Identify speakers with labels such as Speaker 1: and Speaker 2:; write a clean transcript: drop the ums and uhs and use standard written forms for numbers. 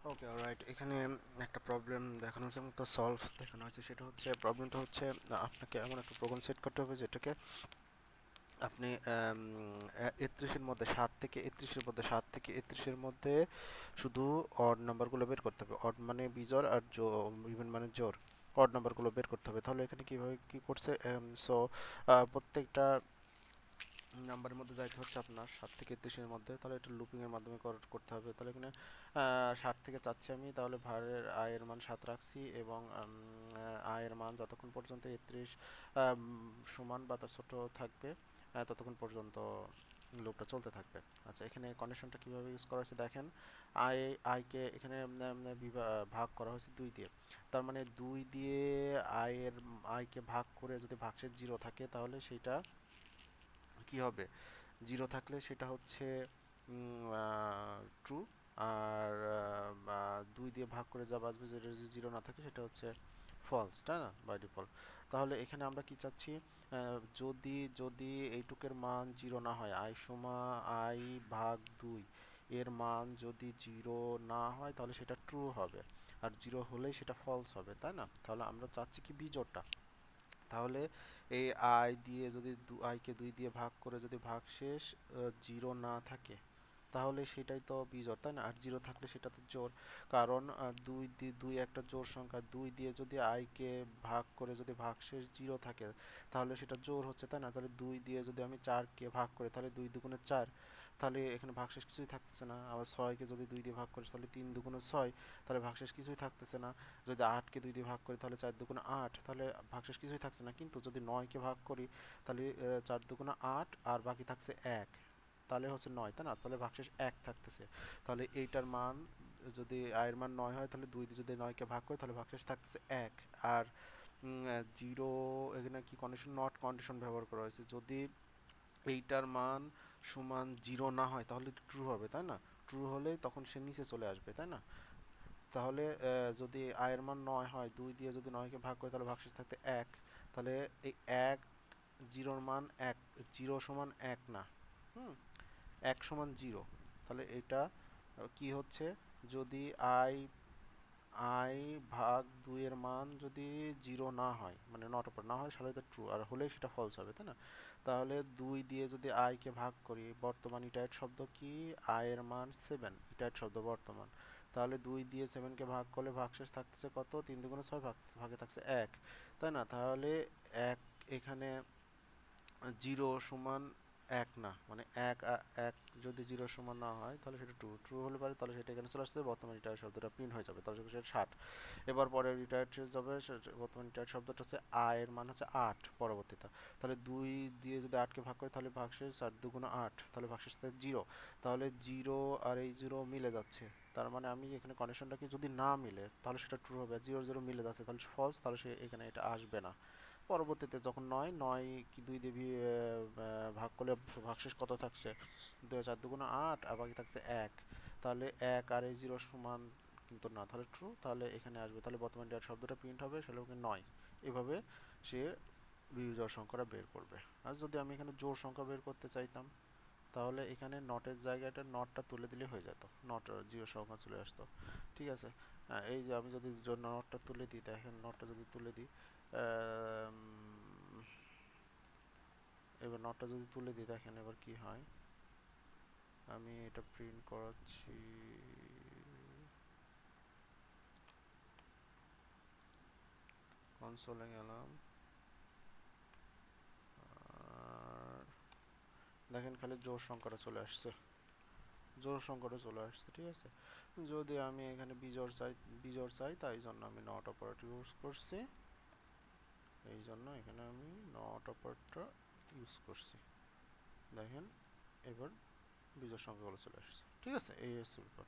Speaker 1: Okay alright, এখানে একটা problem দেখানো হচ্ছে এবং সলভ দেখানো হচ্ছে। সেটা হচ্ছে, প্রবলেমটা হচ্ছে আপনাকে এমন একটা প্রোগ্রাম সেট করতে হবে যেটাকে আপনি ৩১-এর মধ্যে ৭ থেকে ৩১-এর মধ্যে শুধু অড নাম্বারগুলো বের করতে হবে। অড মানে বিজোড় আর ইভেন মানে জোড়। অড নাম্বারগুলো বের করতে হবে। তাহলে এখানে কিভাবে কি করছে, সো প্রত্যেকটা নাম্বারের মধ্যে যাইতে হচ্ছে আপনার ৭ থেকে ৩১-এর মধ্যে। তাহলে এটা লুপিংয়ের মাধ্যমে করতে হবে। তাহলে এখানে ৬০ থেকে চাচ্ছি আমি, তাহলে ভারের আয়ের মান ৭ রাখছি এবং আয়ের মান যতক্ষণ পর্যন্ত ৩১ সমান বা তার ছোট থাকবে ততক্ষণ পর্যন্ত লুপটা চলতে থাকবে। আচ্ছা, এখানে কন্ডিশনটা কিভাবে ইউজ করা হয়েছে দেখেন। আইকে এখানে ভাগ করা হয়েছে ২ দিয়ে। তার মানে ২ দিয়ে আইকে ভাগ করে যদি ভাগশেষ 0 থাকে তাহলে সেইটা কি হবে, 0 থাকলে সেটা হচ্ছে ট্রু। আর ২ দিয়ে ভাগ করে যা বাঁচবে, যেটা যদি 0 না থাকে সেটা হচ্ছে ফলস, তাই না, বাই ডিফল্ট। তাহলে এখানে আমরা কি চাচ্ছি, যদি যদি এইটুকের মান 0 না হয়, আই ভাগ ২ এর মান যদি 0 না হয় তাহলে সেটা ট্রু হবে। আর 0 হলেই সেটা ফলস হবে, তাই না। তাহলে আমরা চাচ্ছি কি বিজোড়টা। তাহলে এই আইকে ২ দিয়ে ভাগ করে যদি ভাগশেষ 0 না থাকে তাহলে সেটাই তো বিজোড়, তাই না। আর 0 থাকলে সেটা তো জোড়। কারণ ২ একটা জোড় সংখ্যা। ২ দিয়ে যদি আইকে ভাগ করে যদি ভাগশেষ 0 থাকে তাহলে সেটা জোড় হচ্ছে, তাই না। তাহলে ২ দিয়ে যদি আমি ৪কে ভাগ করি তাহলে ২ দুগুণে ৪, তাহলে এখানে ভাগশেষ কিছুই থাকতেছে না। আবার ৬কে যদি ২ দিয়ে ভাগ করি তাহলে ৩ দুগুণে ৬, তাহলে ভাগশেষ কিছুই থাকতেছে না। যদি ৮কে ২ দিয়ে ভাগ করি তাহলে ৪ দুগুণে ৮, তাহলে ভাগশেষ কিছুই থাকছে না। কিন্তু যদি ৯কে ভাগ করি তাহলে ৪ দুগুণে ৮ আর বাকি থাকছে ১, তাহলে হচ্ছে ৯, তাই না। তাহলে ভাগশেষ ১ থাকতেছে। তাহলে এইটার মান, যদি আয়ের মান ৯ হয় তাহলে ২ দিয়ে যদি ৯কে ভাগ করি তাহলে ভাগশেষ থাকতেছে ১। আর 0, এখানে কি কন্ডিশন, নট কন্ডিশন ব্যবহার করা হয়েছে। যদি এইটার মান সমান 0 না হয় তাহলে ট্রু হবে, তাই না। ট্রু হলে তখন সে নিচে চলে আসবে, তাই না। তাহলে যদি আয়ের মান ৯ হয়, ২ দিয়ে যদি ৯কে ভাগ করে তাহলে ভাগশেষ থাকতে ১। তাহলে এই ১, 0-র মান ১, 0 সমান ১ না। হুম, ১ সমান 0। তাহলে এটা কি হচ্ছে, যদি আই আই ভাগ ২ এর মান যদি 0 না হয়, মানে নট অপারেট না হয়, তাহলে তো ট্রু। আর হলেই সেটা ফলস হবে, তাই না। তাহলে ২ দিয়ে যদি আইকে ভাগ করি, বর্তমান ইটারেট শব্দ কি, আয়ের মান 7, ইটারেট শব্দ বর্তমান। তাহলে ২ দিয়ে 7কে ভাগ করলে ভাগশেষ থাকতেছে কত, ৩ দুগুণে ৬, ভাগে থাকছে ১, তাই না। তাহলে ১, এখানে 0 সমান ১ না, মানে ১ যদি 0 সমান না হয় তাহলে সেটা ট্রু। ট্রু হলে পারে তাহলে সেটা এখানে চলে আসছে, বর্তমান রিটায়ার শব্দটা প্রিন্ট হয়ে যাবে, তাহলে সেটা ৬০। এবার পরে রিটায়ার শেষ যাবে, বর্তমান রিটায়ার শব্দটা হচ্ছে আয়ের মান হচ্ছে ৮ পরবর্তীতে। তাহলে ২ দিয়ে যদি ৮কে ভাগ করে তাহলে ভাগশেষ ৪ দুগুণ ৮, তাহলে ভাগশেষ থাকে 0। তাহলে 0 আর এই 0 মিলে যাচ্ছে। তার মানে আমি এখানে কন্ডিশনটা কি, যদি না মিলে তাহলে সেটা ট্রু হবে। 0 0 মিলে যাচ্ছে তাহলে ফলস, তাহলে সে এখানে এটা আসবে না। পরবর্তীতে যখন ৯ কি ২ দিয়ে ভাগ করলে ভাগশেষ কত থাকছে, ৪ দুগুণ ৮ আর বাকি থাকছে ১। তাহলে ১ আর এই 0 সমান কিন্তু না, তাহলে ট্রু। তাহলে এখানে আসবে, তাহলে বর্তমান ডেট শব্দটা প্রিন্ট হবে, সেটা ৯। এভাবে সে বিজোড় সংখ্যাটা বের করবে। আর যদি আমি এখানে জোড় সংখ্যা বের করতে চাইতাম তাহলে এখানে নটের জায়গাটা নটটা তুলে দিলে হয়ে যেত, নট 0 সংখ্যা চলে আসতো। ঠিক আছে। এই যে আমি যদি নটটা তুলে দিই, দেখেন নটটা যদি তুলে দিই, আম, এবার নটটা যদি তুলে দিই দেখেন এবার কি হয়। আমি এটা প্রিন্ট করাচ্ছি, কনসোলে গেলাম, আর দেখেন খালি জোড় সংখ্যাটা চলে আসছে, জোড় সংখ্যাটা চলে আসছে। ঠিক আছে। যদি আমি এখানে বিজোড় চাই তাই জন্য আমি নট অপারেটর ইউজ করছি, এই জন্য এখানে আমি নট অপারেটর ইউজ করছি। দেখেন এবার বিজোড় সংখ্যাগুলো চলে আসছে। ঠিক আছে, এই হচ্ছে ব্যাপার।